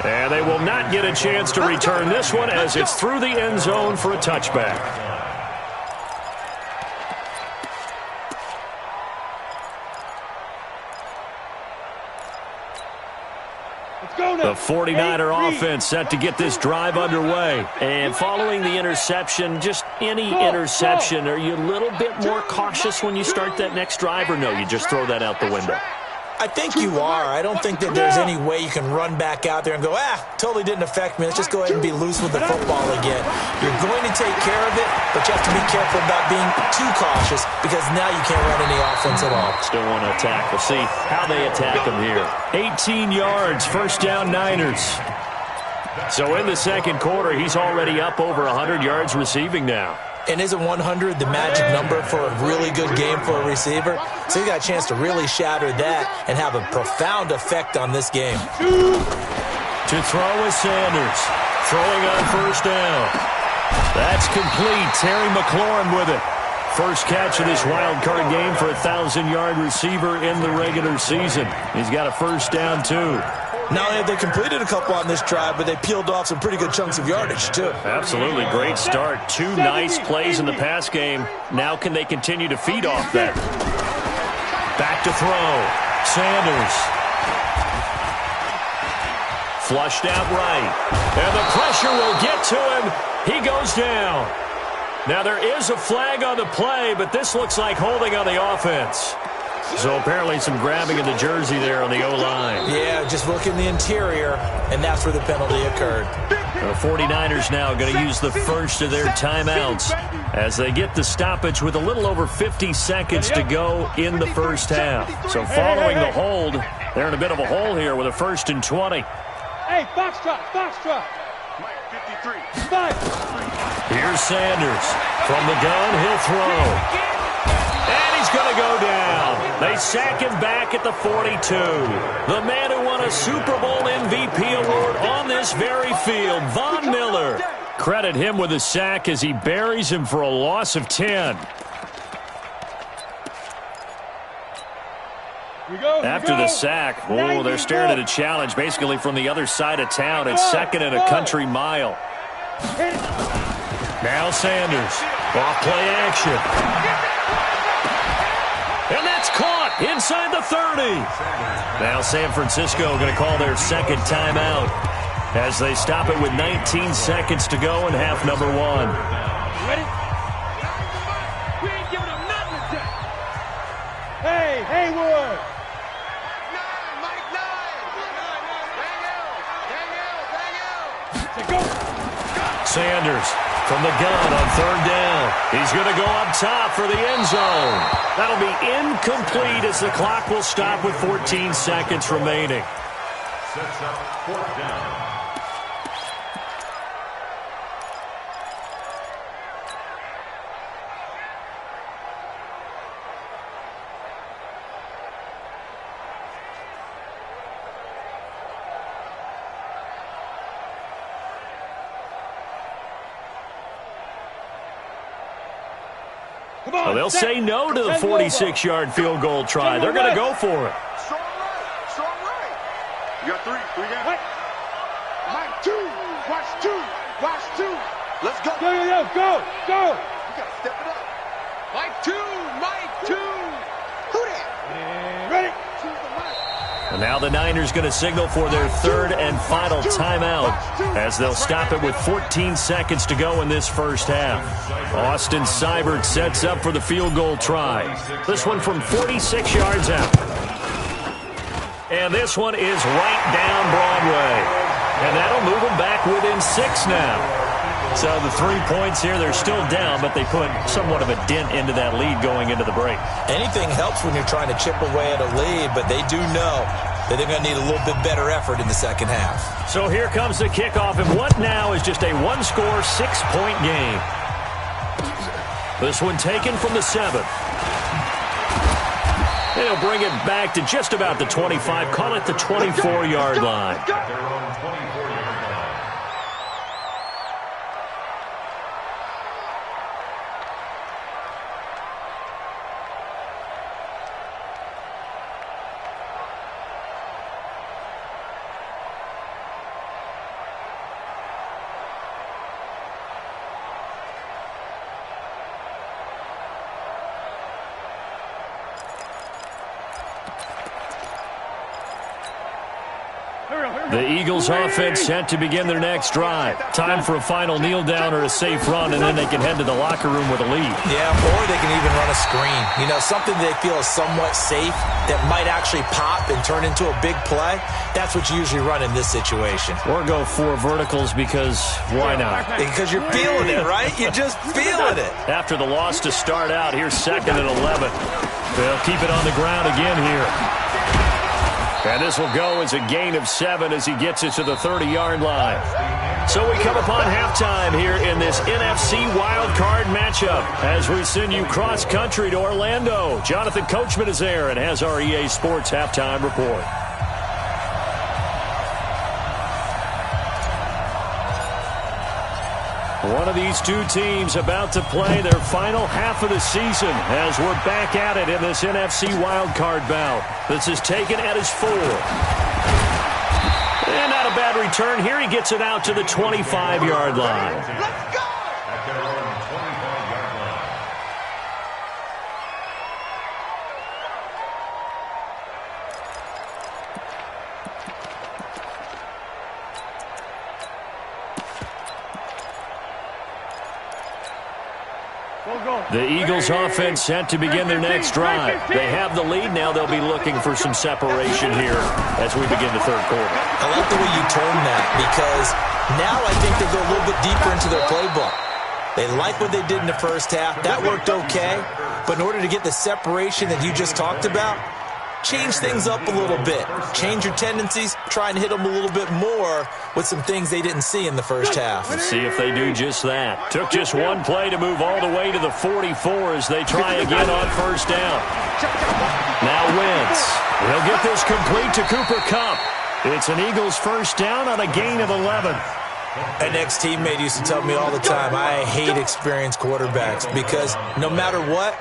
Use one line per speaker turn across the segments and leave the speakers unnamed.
And they will not get a chance to return this one as it's through the end zone for a touchback. The 49er offense set to get this drive underway. And following the interception, just any interception, are you a little bit more cautious when you start that next drive, or no, you just throw that out the window?
I think you are. I don't think that there's any way you can run back out there and go, totally didn't affect me. Let's just go ahead and be loose with the football again. You're going to take care of it, but you have to be careful about being too cautious because now you can't run any offense at all.
Still want to attack. We'll see how they attack them here. 18 yards, first down Niners. So in the second quarter, he's already up over 100 yards receiving now.
And isn't 100 the magic number for a really good game for a receiver? So he got a chance to really shatter that and have a profound effect on this game.
To throw is Sanders. Throwing on first down. That's complete. Terry McLaurin with it. First catch of this wild card game for a 1,000-yard receiver in the regular season. He's got a first down, too.
Not only have they completed a couple on this drive, but they peeled off some pretty good chunks of yardage, too.
Absolutely. Great start. Two nice plays in the pass game. Now can they continue to feed off that? Back to throw. Sanders. Flushed out right. And the pressure will get to him. He goes down. Now there is a flag on the play, but this looks like holding on the offense. So apparently some grabbing of the jersey there on the O-line.
Yeah, just look in the interior, and that's where the penalty occurred.
The 49ers now going to use the first of their timeouts as they get the stoppage with a little over 50 seconds to go in the first half. So following the hold, they're in a bit of a hole here with a 1st and 20.
Hey, foxtrot.
Here's Sanders. From the gun, he'll throw. And he's going to go down. They sack him back at the 42. The man who won a Super Bowl MVP award on this very field, Von Miller. Credit him with a sack as he buries him for a loss of 10. After the sack, they're staring at a challenge basically from the other side of town. It's 2nd and a country mile. Now Sanders. Off play action. And that's caught inside the 30. Now San Francisco going to call their second timeout as they stop it with 19 seconds to go in half number 1.
Ready? We ain't giving them nothing today. Hey, Haywood.
Sanders from the gun on 3rd down. He's going to go up top for the end zone. That'll be incomplete as the clock will stop with 14 seconds remaining.
Sets up 4th down.
Well, they'll say no to the 46-yard field goal try. They're going to go for it.
Strong right. You got 3. Mike, 2. Watch 2. Let's go.
Go.
You got to step it up. Mike 2. Who that?
Ready?
And now the Niners going to signal for their 3rd and final timeout as they'll stop it with 14 seconds to go in this first half. Austin Seibert sets up for the field goal try. This one from 46 yards out. And this one is right down Broadway. And that'll move them back within 6 now. So the 3 points here, they're still down, but they put somewhat of a dent into that lead going into the break.
Anything helps when you're trying to chip away at a lead, but they do know that they're going to need a little bit better effort in the second half.
So here comes the kickoff, and what now is just a 1-score, 6-point game. This one taken from the 7th. And he'll bring it back to just about the 25, call it the 24-yard line. The Eagles offense set to begin their next drive. Time for a final kneel down or a safe run, and then they can head to the locker room with a lead.
Yeah, or they can even run a screen. You know, something they feel is somewhat safe that might actually pop and turn into a big play. That's what you usually run in this situation.
Or go 4 verticals because why not?
Because you're feeling it, right? You're just feeling it.
After the loss to start out, here's 2nd and 11. They'll keep it on the ground again here. And this will go as a gain of 7 as he gets it to the 30-yard line. So we come upon halftime here in this NFC wildcard matchup as we send you cross-country to Orlando. Jonathan Coachman is there and has our EA Sports halftime report. One of these two teams about to play their final half of the season as we're back at it in this NFC wildcard bout. This is taken at his 4. And not a bad return here. He gets it out to the 25-yard line.
Let's go!
At their own 25-yard line.
The Eagles offense set to begin their next drive. They have the lead. Now they'll be looking for some separation here as we begin the third quarter.
I like the way you term that because now I think they go a little bit deeper into their playbook. They like what they did in the first half. That worked okay. But in order to get the separation that you just talked about, change things up a little bit. Change your tendencies. Try and hit them a little bit more with some things they didn't see in the first half.
Let's see if they do just that. Took just one play to move all the way to the 44 as they try again on first down. Now Wentz. He'll get this complete to Cooper Kupp. It's an Eagles first down on a gain of 11.
An ex-teammate used to tell me all the time, I hate experienced quarterbacks because no matter what,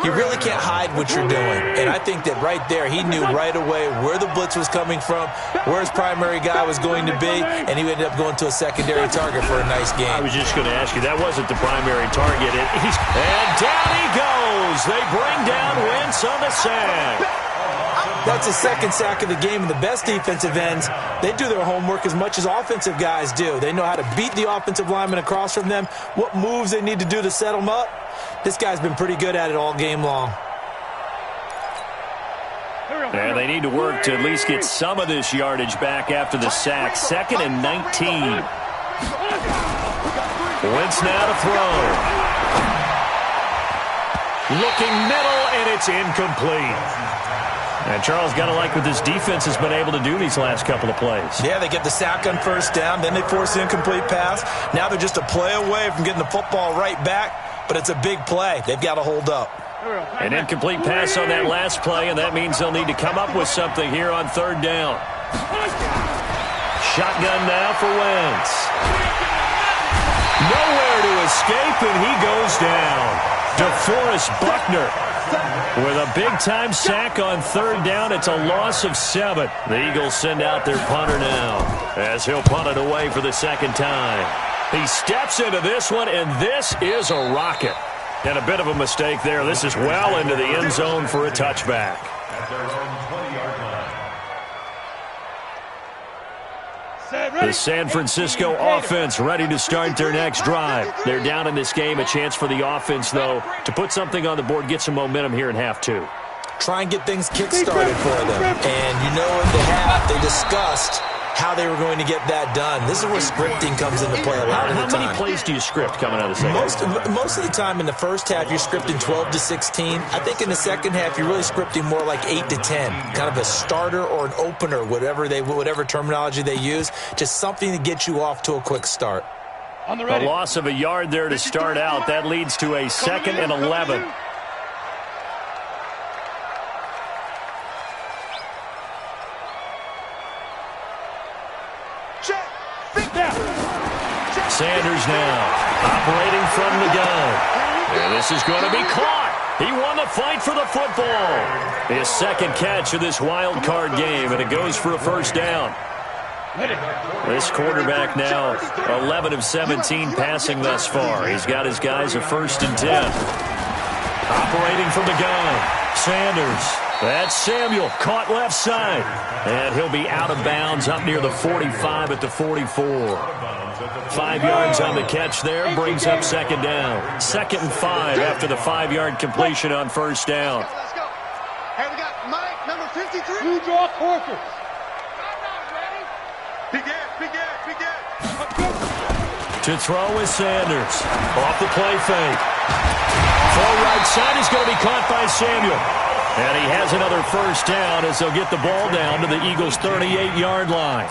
you really can't hide what you're doing. And I think that right there, he knew right away where the blitz was coming from, where his primary guy was going to be, and he ended up going to a secondary target for a nice game.
I was just going to ask you, that wasn't the primary target. And down he goes. They bring down Wentz on the sack.
That's his 2nd sack of the game, and the best defensive ends, they do their homework as much as offensive guys do. They know how to beat the offensive lineman across from them, what moves they need to do to set them up. This guy's been pretty good at it all game long.
And they need to work to at least get some of this yardage back after the sack. 2nd and 19. Wentz now to throw. Looking middle, and it's incomplete. And Charles, got to like what this defense has been able to do these last couple of plays.
Yeah, they get the sack on first down, then they force the incomplete pass. Now they're just a play away from getting the football right back, but it's a big play. They've got to hold up.
An incomplete pass on that last play, and that means they'll need to come up with something here on third down. Shotgun now for Wentz. Nowhere to escape, and he goes down. DeForest Buckner with a big-time sack on third down. It's a loss of 7. The Eagles send out their punter now as he'll punt it away for the 2nd time. He steps into this one, and this is a rocket. And a bit of a mistake there. This is well into the end zone for a touchback.
At their own 20-yard line.
The San Francisco offense ready to start their next drive. They're down in this game. A chance for the offense, though, to put something on the board, get some momentum here in half 2.
Try and get things kick-started for them. And you know in the half, they discussed how they were going to get that done. This is where scripting comes into play a lot of the time.
How many plays do you script coming out of the second half?
Most of the time in the first half, you're scripting 12 to 16. I think in the second half, you're really scripting more like 8 to 10. Kind of a starter or an opener, whatever terminology they use. Just something to get you off to a quick start.
A loss of a yard there to start out. That leads to a 2nd and 11. Sanders now operating from the gun. And this is going to be caught. He won the fight for the football. His 2nd catch of this wild card game, and it goes for a first down. This quarterback now 11 of 17 passing thus far. He's got his guys a 1st and 10. Operating from the gun. Sanders That's Samuel, caught left side. And he'll be out of bounds up near the 45 at the 44. 5 yards on the catch there, brings up second down. 2nd and 5 after the 5-yard completion on first down.
Let's go. Hey, we got Mike, number 53.
You draw quarters.
I'm not ready. Big Ed.
To throw is Sanders. Off the play fake. Full right side is going to be caught by Samuel. And he has another first down as they'll get the ball down to the Eagles' 38-yard line.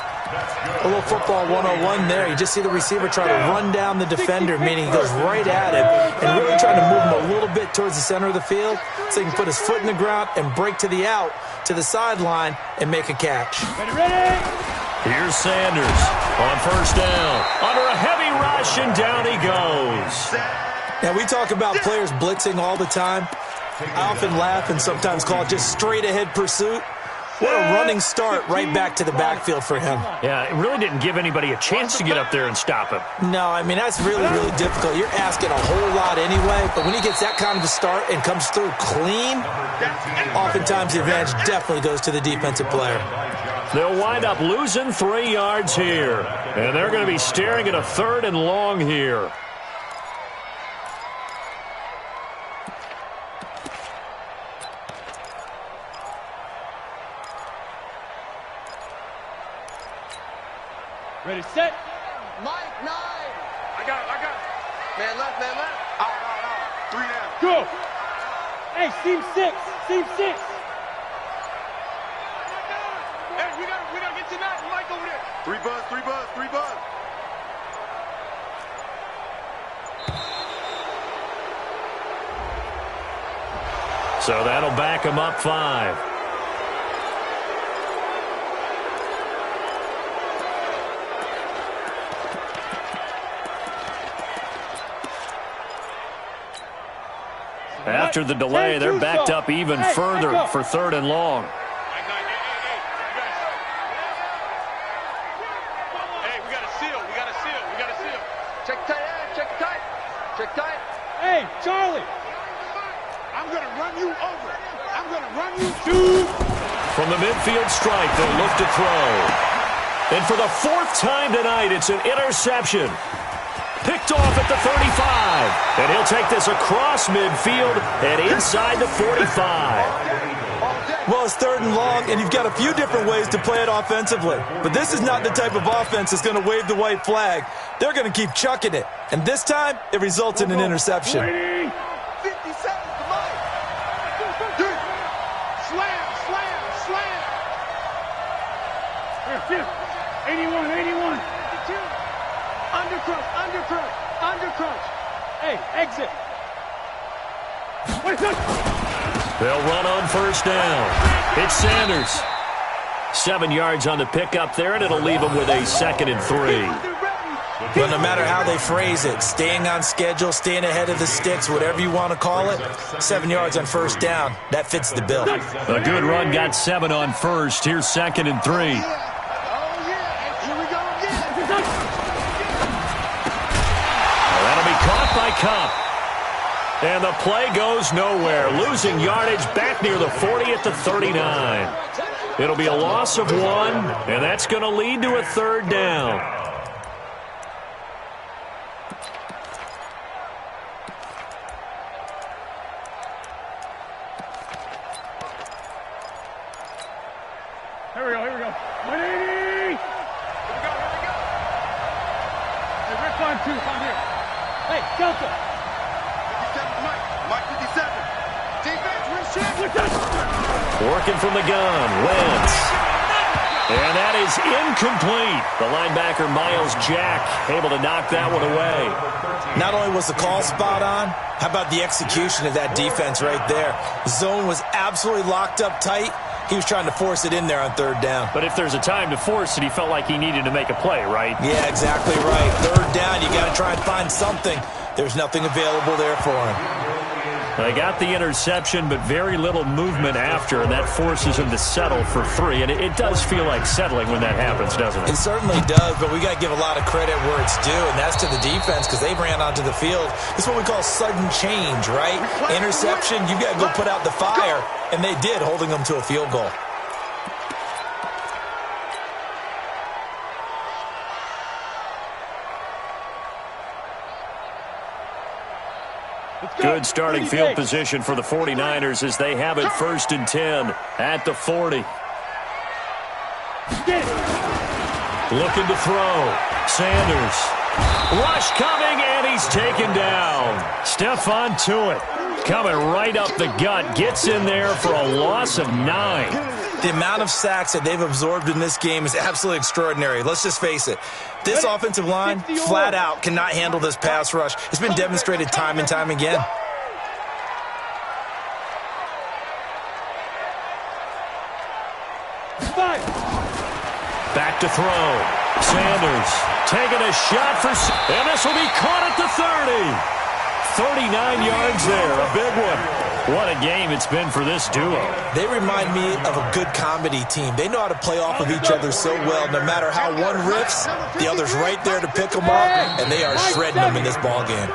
A little football 101 there. You just see the receiver try to run down the defender, meaning he goes right at him and really trying to move him a little bit towards the center of the field so he can put his foot in the ground and break to the out, to the sideline, and make a catch.
Ready?
Here's Sanders on first down. Under a heavy rush, and down he goes.
Now, we talk about players blitzing all the time. I often laugh and sometimes call it just straight-ahead pursuit. What a running start right back to the backfield for him.
Yeah, it really didn't give anybody a chance to get up there and stop him.
No, I mean, that's really, really difficult. You're asking a whole lot anyway, but when he gets that kind of a start and comes through clean, oftentimes the advantage definitely goes to the defensive player.
They'll wind up losing 3 yards here, and they're going to be staring at a 3rd and long here.
Ready, set.
Mike, 9. I got it. Man left. Out. 3 down.
Go. Hey, seam 6.
Hey, we gotta get to that. Mike over there. 3 buzz.
So that'll back him up 5. After the delay, they're backed up even further for 3rd and long.
Hey, we got to seal. Check tight.
Hey, Charlie.
I'm going to run you over.
From the midfield stripe, they'll look to throw. And for the 4th time tonight, it's an interception. Picked off at the 35. And he'll take this across midfield and inside the 45.
Well, it's 3rd and long, and you've got a few different ways to play it offensively. But this is not the type of offense that's going to wave the white flag. They're going to keep chucking it. And this time, it results in an interception.
57 to Mike. Slam.
81. Undercrunch. Hey, exit.
They'll run on first down. It's Sanders. 7 yards on the pickup there, and it'll leave them with a 2nd and 3.
But no matter how they phrase it, staying on schedule, staying ahead of the sticks, whatever you want to call it, 7 yards on first down, that fits the bill.
A good run got 7 on first. Here's 2nd and 3. Cup. And the play goes nowhere. Losing yardage back near the 40 at the 39. It'll be a loss of 1, and that's going to lead to a 3rd down.
Here we go. 180. Here we go. Hey, Rick on 2, on here. Hey, Delta.
57 Mike 57. Defense,
Working from the gun, Wentz. And that is incomplete. The linebacker, Miles Jack, able to knock that one away.
Not only was the call spot on, how about the execution of that defense right there? The zone was absolutely locked up tight. He was trying to force it in there on 3rd down.
But if there's a time to force it, he felt like he needed to make a play, right?
Yeah, exactly right. 3rd down, you got to try and find something. There's nothing available there for him.
They got the interception, but very little movement after, and that forces him to settle for 3. And it does feel like settling when that happens, doesn't it?
It certainly does, but we got to give a lot of credit where it's due, and that's to the defense because they ran onto the field. It's what we call sudden change, right? Interception, you got to go put out the fire, and they did, holding them to a field goal.
Good starting field position for the 49ers as they have it 1st and 10 at the 40. Looking to throw. Sanders. Rush coming, and he's taken down. Stephon Tuitt coming right up the gut. Gets in there for a loss of 9.
The amount of sacks that they've absorbed in this game is absolutely extraordinary. Let's just face it. This offensive line, flat out, cannot handle this pass rush. It's been demonstrated time and time again.
Back to throw. Sanders taking a shot for... And this will be caught at the 30. 39 yards there, a big one. What a game it's been for this duo.
They remind me of a good comedy team. They know how to play off of each other so well. No matter how one riffs, the other's right there to pick them up, and they are shredding them in this ballgame.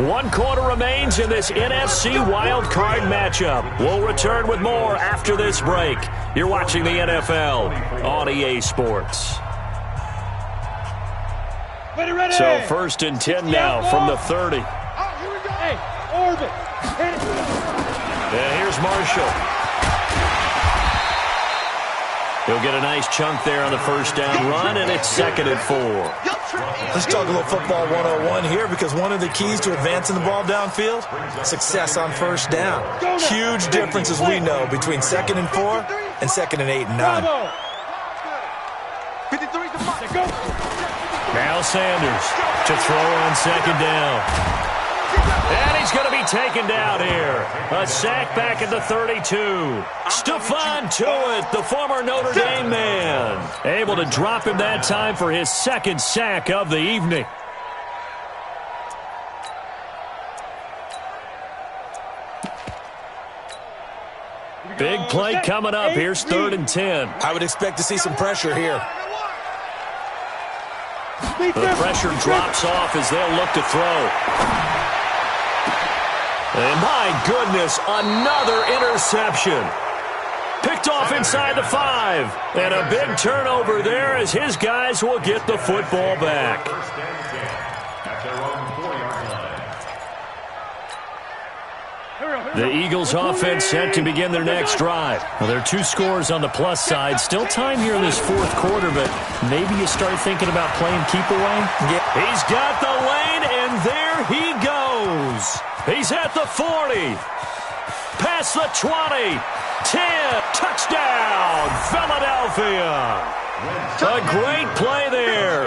1 quarter remains in this NFC wildcard matchup. We'll return with more after this break. You're watching the NFL on EA Sports. So 1st and 10 now from the 30.
Orbit.
And here's Marshall. He'll get a nice chunk there on the 1st down run, and it's 2nd and 4.
Let's talk a little football 101 here because one of the keys to advancing the ball downfield, success on 1st down. Huge differences we know between 2nd and 4 and 2nd and 8 and 9.
Now Sanders to throw on 2nd down. And he's going to be taken down here. A sack back at the 32. Stephon Tuitt, the former Notre Dame man, able to drop him that time for his 2nd sack of the evening. Big play coming up. Here's 3rd and 10.
I would expect to see some pressure here.
The pressure drops off as they'll look to throw. And my goodness, another interception. Picked off inside the 5. And a big turnover there as his guys will get the football back. The Eagles offense set to begin their next drive. Well, there are 2 scores on the plus side. Still time here in this 4th quarter, but maybe you start thinking about playing keep away.
Yeah.
He's got the lane, and there he goes. He's at the 40. Past the 20. 10. Touchdown, Philadelphia. A great play there.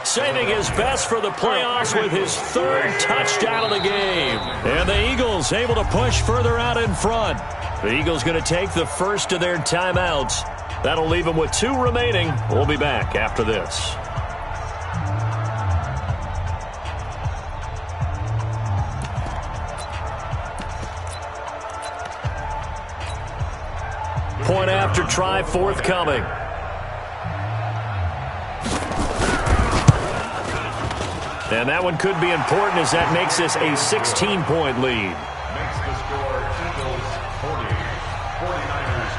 Saving his best for the playoffs with his 3rd touchdown of the game. And the Eagles able to push further out in front. The Eagles going to take the first of their timeouts. That'll leave them with 2 remaining. We'll be back after this. Point after try forthcoming. And that one could be important as that makes this a 16-point lead.
Makes the score Eagles 40, 49ers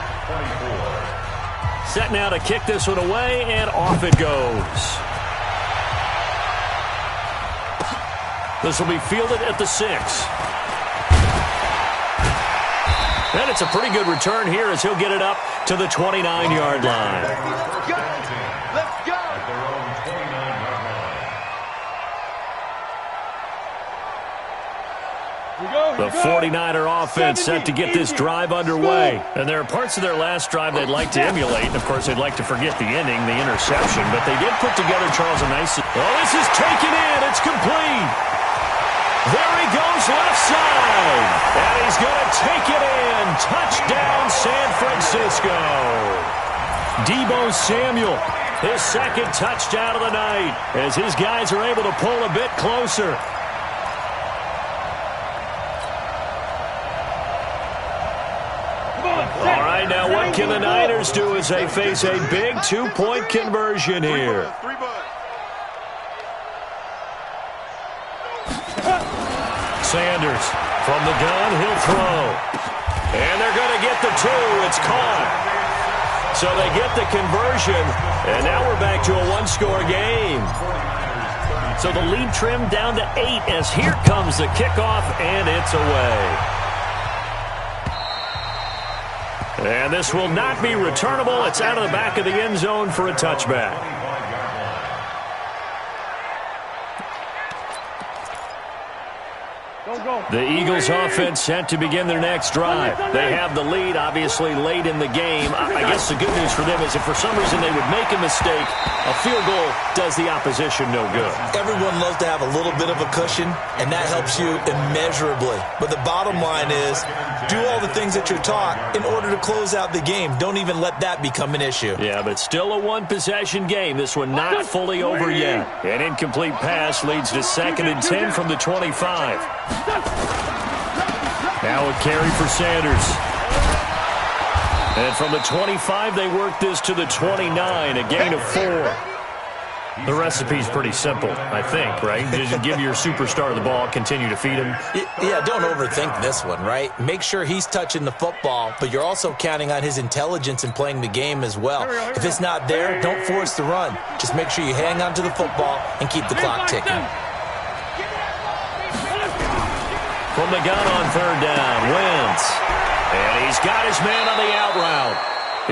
24.
Set now to kick this one away, and off it goes. This will be fielded at the 6. And it's a pretty good return here as he'll get it up to the 29-yard line.
Let's go.
At their own 29-yard line.
The 49er offense set to get this drive underway. And there are parts of their last drive they'd like to emulate. And, of course, they'd like to forget the ending, the interception. But they did put together, Charles, a nice... Oh, this is taken in. It's complete. There he goes left side. And he's going to take it in. Touchdown, San Francisco. Deebo Samuel, his 2nd touchdown of the night as his guys are able to pull a bit closer. Niners do as they face a big two-point conversion here. Sanders from the gun, he'll throw. And they're going to get the two. It's caught. So they get the conversion, and now we're back to a one-score game. So the lead trimmed down to 8 as here comes the kickoff, and it's away. And this will not be returnable. It's out of the back of the end zone for a touchback. The Eagles offense set to begin their next drive. They have the lead, obviously, late in the game. I guess the good news for them is if for some reason they would make a mistake, a field goal does the opposition no good.
Everyone loves to have a little bit of a cushion, and that helps you immeasurably. But the bottom line is, do all the things that you're taught in order to close out the game. Don't even let that become an issue.
Yeah, but still a one-possession game. This one not fully over yet. An incomplete pass leads to 2nd and 10 from the 25. Now a carry for Sanders. And from the 25, they work this to the 29, a gain of 4. The recipe's pretty simple, I think, right? Just give your superstar the ball, continue to feed him.
Yeah, don't overthink this one, right? Make sure he's touching the football, but you're also counting on his intelligence in playing the game as well. If it's not there, don't force the run. Just make sure you hang on to the football and keep the clock ticking.
From the gun on 3rd down, Wentz. And he's got his man on the out route.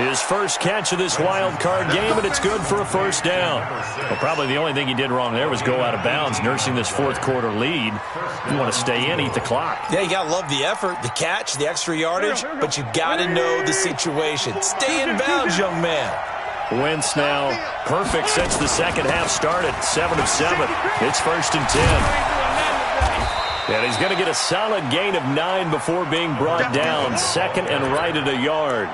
His first catch of this wild card game, and it's good for a 1st down. Well, probably the only thing he did wrong there was go out of bounds, nursing this 4th quarter lead. You want to stay in, eat the clock.
Yeah, you got to love the effort, the catch, the extra yardage, but you got to know the situation. Stay in bounds, young man.
Wentz now perfect since the second half started, 7 of 7. It's 1st and 10. And he's going to get a solid gain of 9 before being brought down. 2nd and right at a yard.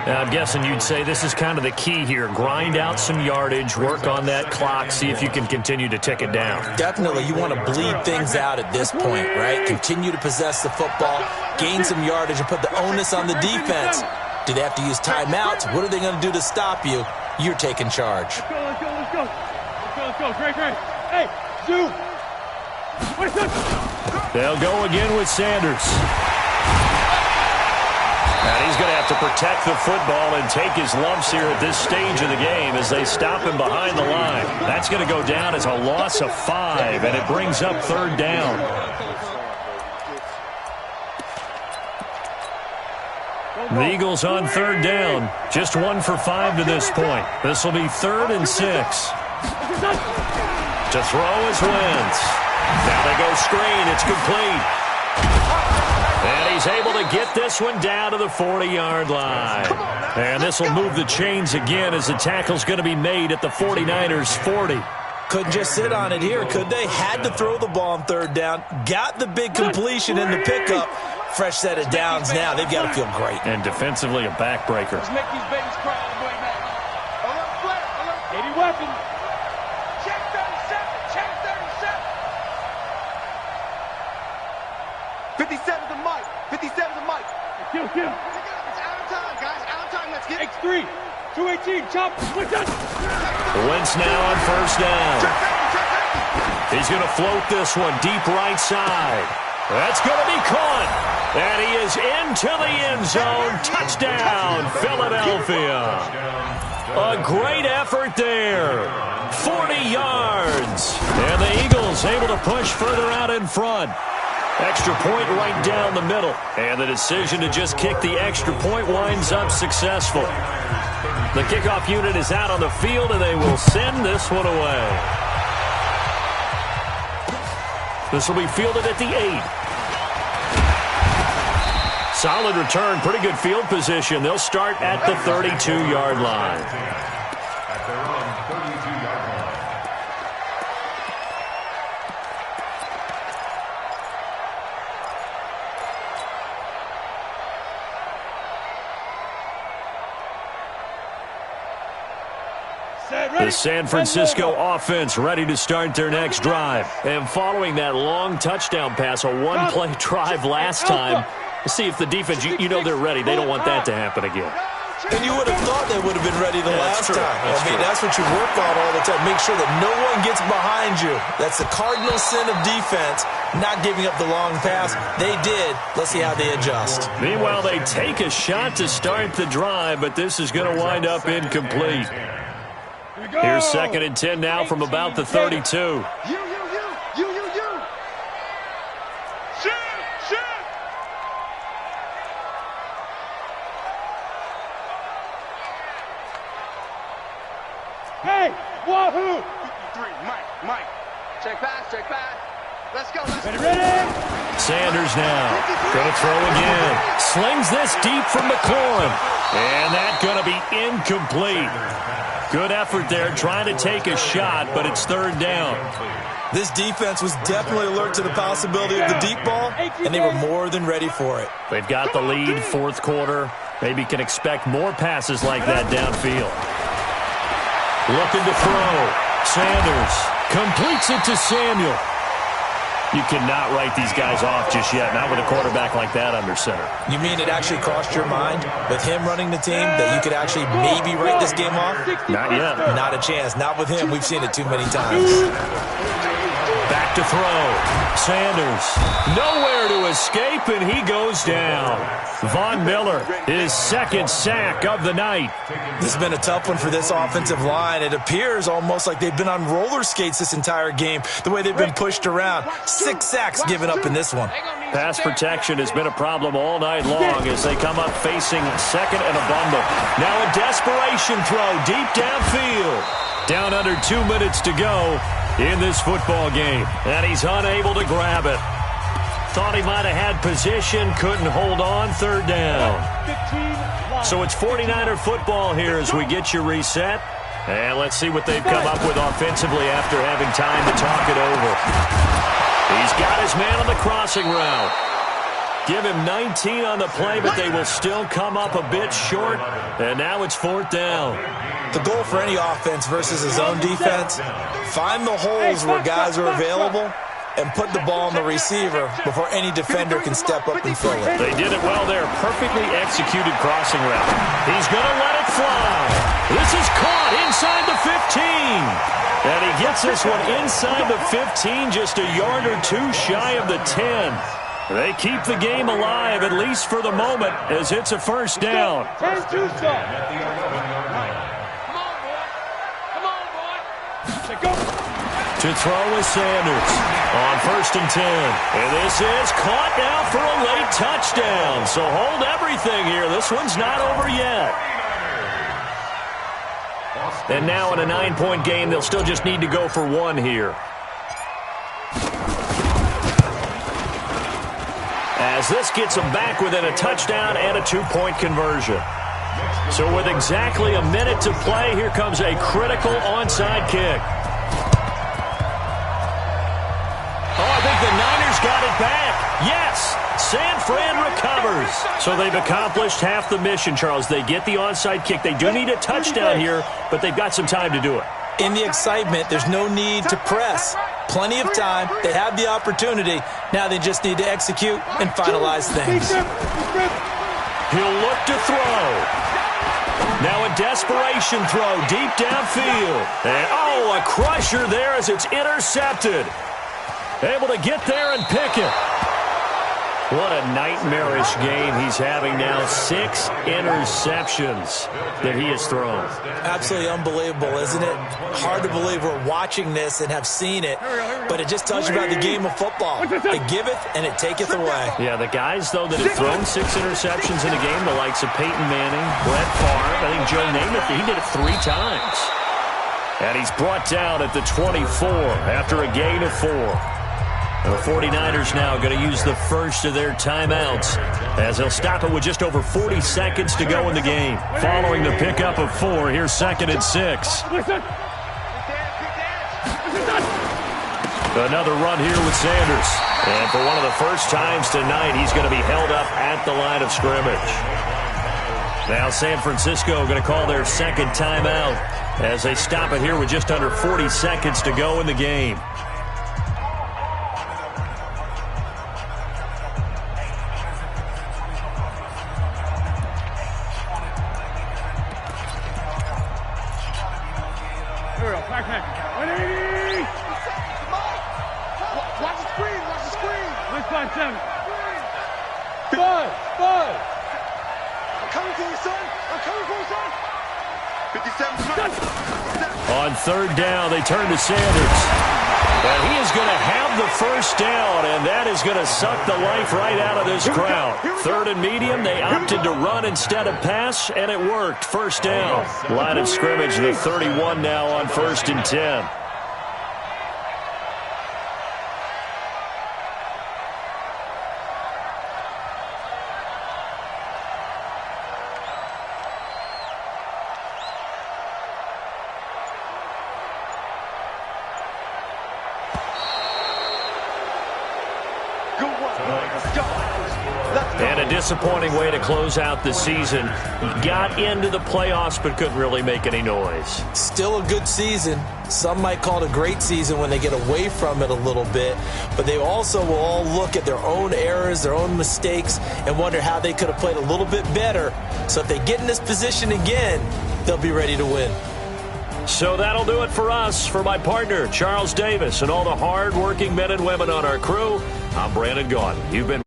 Now, I'm guessing you'd say this is kind of the key here. Grind out some yardage, work on that clock, see if you can continue to tick it down.
Definitely. You want to bleed things out at this point, right? Continue to possess the football, gain some yardage, and put the onus on the defense. Do they have to use timeouts? What are they going to do to stop you? You're taking charge.
Let's go. Great. Hey, Zoo.
They'll go again with Sanders. And he's going to have to protect the football and take his lumps here at this stage of the game as they stop him behind the line. That's going to go down as a loss of 5, and it brings up 3rd down. The Eagles on 3rd down. Just 1 for 5 to this point. This will be 3rd and 6. To throw is Wentz. Now they go screen. It's complete. And he's able to get this one down to the 40-yard line. And this will move the chains again as the tackle's going to be made at the 49ers' 40.
Couldn't just sit on it here, could they? Had to throw the ball on 3rd down. Got the big completion in the pickup. Fresh set of downs now. They've got to feel great.
And defensively, a backbreaker.
Let's make these babies cry all the way back. Alert, flare, alert. 80 weapons. Check 37. Check 37.
57 to Mike. 57 to Mike.
Kill.
It's out of time, guys. Out of time. Let's get it.
X3. 218. Chop. Switch it.
Wentz now on 1st down. He's going to float this one deep right side. That's going to be caught. And he is into the end zone. Touchdown, Philadelphia. A great effort there. 40 yards. And the Eagles able to push further out in front. Extra point right down the middle. And the decision to just kick the extra point winds up successful. The kickoff unit is out on the field, and they will send this one away. This will be fielded at the 8. Solid return, pretty good field position. They'll start at the 32-yard line.
At their own 32-yard line.
The San Francisco offense ready to start their next drive. And following that long touchdown pass, a one-play drive last time, see if the defense, you know they're ready. They don't want that to happen again.
And you would have thought they would have been ready the last time. That's what you work on all the time. Make sure that no one gets behind you. That's the cardinal sin of defense, not giving up the long pass. They did. Let's see how they adjust.
Meanwhile, they take a shot to start the drive, but this is going to wind up incomplete. Here's 2nd and 10 now from about the 32.
You. Shoot. Hey, wahoo! 3, Mike. Check pass. Let's go. Ready?
Sanders now. Going to throw again. Slings this deep from McLaurin. And that's going to be incomplete. Good effort there trying to take a shot, but it's 3rd down.
This defense was definitely alert to the possibility of the deep ball, and they were more than ready for it.
They've got the lead, 4th quarter. Maybe can expect more passes like that downfield. Looking to throw. Sanders completes it to Samuel. You cannot write these guys off just yet, not with a quarterback like that under center.
You mean it actually crossed your mind with him running the team that you could actually maybe write this game off?
Not yet.
Not a chance. Not with him. We've seen it too many times.
Back to throw. Sanders nowhere to escape, and he goes down. Von Miller, his 2nd sack of the night.
This has been a tough one for this offensive line. It appears almost like they've been on roller skates this entire game, the way they've been pushed around. 6 sacks given up in this one.
Pass protection has been a problem all night long as they come up facing 2nd and a bundle. Now a desperation throw deep downfield. Down under 2 minutes to go in this football game, and he's unable to grab it. Thought he might have had position, couldn't hold on, 3rd down. So it's 49er football here as we get you reset. And let's see what they've come up with offensively after having time to talk it over. He's got his man on the crossing route. Give him 19 on the play, but they will still come up a bit short. And now it's 4th down.
The goal for any offense versus his own defense, find the holes where guys are available and put the ball on the receiver before any defender can step up and fill it.
They did it well there. Perfectly executed crossing route. He's going to let it fly. This is caught inside the 15. And he gets this one inside the 15, just a yard or 2 shy of the 10. They keep the game alive, at least for the moment, as it's a 1st down. To throw is Sanders on 1st and 10. And this is caught now for a late touchdown. So hold everything here. This one's not over yet. And now in a 9-point game, they'll still just need to go for 1 here. As this gets them back within a touchdown and a 2-point conversion. So with exactly a minute to play, here comes a critical onside kick. I think the Niners got it back. Yes, San Fran recovers. So they've accomplished half the mission, Charles. They get the onside kick. They do need a touchdown here, but they've got some time to do it.
In the excitement, there's no need to press. Plenty of time. They have the opportunity. Now they just need to execute and finalize things.
He'll look to throw. Now a desperation throw deep downfield. And, a crusher there as it's intercepted. Able to get there and pick it. What a nightmarish game he's having now. 6 interceptions that he has thrown.
Absolutely unbelievable, isn't it? Hard to believe we're watching this and have seen it, but it just tells you about the game of football. It giveth and it taketh away.
Yeah, the guys, though, that have thrown 6 interceptions in a game, the likes of Peyton Manning, Brett Favre, I think Joe Namath, he did it 3 times. And he's brought down at the 24 after a gain of 4. The 49ers now going to use the first of their timeouts as they'll stop it with just over 40 seconds to go in the game. Following the pickup of 4, here's 2nd and 6. Another run here with Sanders. And for one of the first times tonight, he's going to be held up at the line of scrimmage. Now San Francisco going to call their 2nd timeout as they stop it here with just under 40 seconds to go in the game.
180.
Watch the screen. Watch the screen.
157.
Bud. I'm coming for you, son. I'm coming for you, son. 57.
On third down, they turn to Sanders. And he is going to have the first down, and that is going to suck the life right out of this crowd. Third and medium, they opted to run instead of pass, and it worked. First down. Line of scrimmage, the 31 now on 1st and 10. And a disappointing way to close out the season. Got into the playoffs but couldn't really make any noise.
Still a good season. Some might call it a great season when they get away from it a little bit. But they also will all look at their own errors, their own mistakes, and wonder how they could have played a little bit better. So if they get in this position again, they'll be ready to win.
So that'll do it for us. For my partner, Charles Davis, and all the hard-working men and women on our crew, I'm Brandon Gaudin. You've been